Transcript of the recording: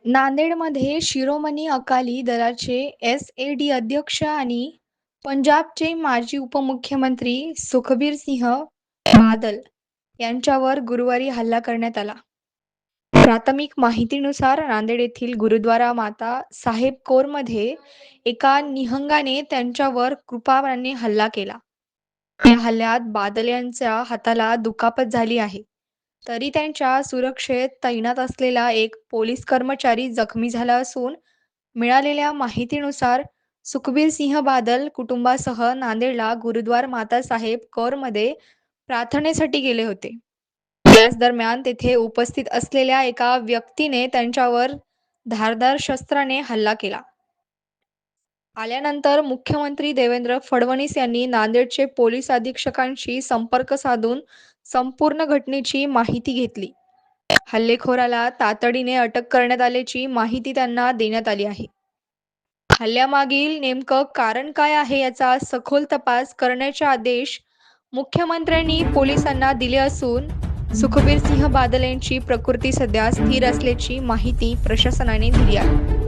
नांदेडमध्ये शिरोमणी अकाली दलाचे एस.ए.डी अध्यक्ष आणि पंजाबचे माजी उपमुख्यमंत्री सुखबीर सिंह बादल यांच्यावर गुरुवारी हल्ला करण्यात आला. प्राथमिक माहितीनुसार नांदेड येथील गुरुद्वारा माता साहेब कौरमध्ये एका निहंगाने त्यांच्यावर कृपाने हल्ला केला. या हल्ल्यात बादल यांच्या हाताला दुखापत झाली आहे. तरी त्यांच्या सुरक्षेत तैनात असलेला एक पोलीस कर्मचारी जखमी झाला असून मिळालेल्या माहितीनुसार सुखबीर सिंह बादल कुटुंबासह नांदेडला गुरुद्वार मातासाहेब कौरमध्ये प्रार्थनेसाठी गेले होते. याच दरम्यान तेथे उपस्थित असलेल्या एका व्यक्तीने त्यांच्यावर धारदार शस्त्राने हल्ला केला. आल्यानंतर मुख्यमंत्री देवेंद्र फडणवीस यांनी नांदेडचे पोलीस अधीक्षकांशी संपर्क साधून संपूर्ण घटनेची माहिती घेतली. हल्लेखोराला तातडीने अटक करण्यात आल्याची माहिती त्यांना देण्यात आली आहे. हल्ल्यामागील नेमकं कारण काय आहे याचा सखोल तपास करण्याचे आदेश मुख्यमंत्र्यांनी पोलिसांना दिले असून सुखबीर सिंह बादल यांची प्रकृती सध्या स्थिर असल्याची माहिती प्रशासनाने दिली आहे.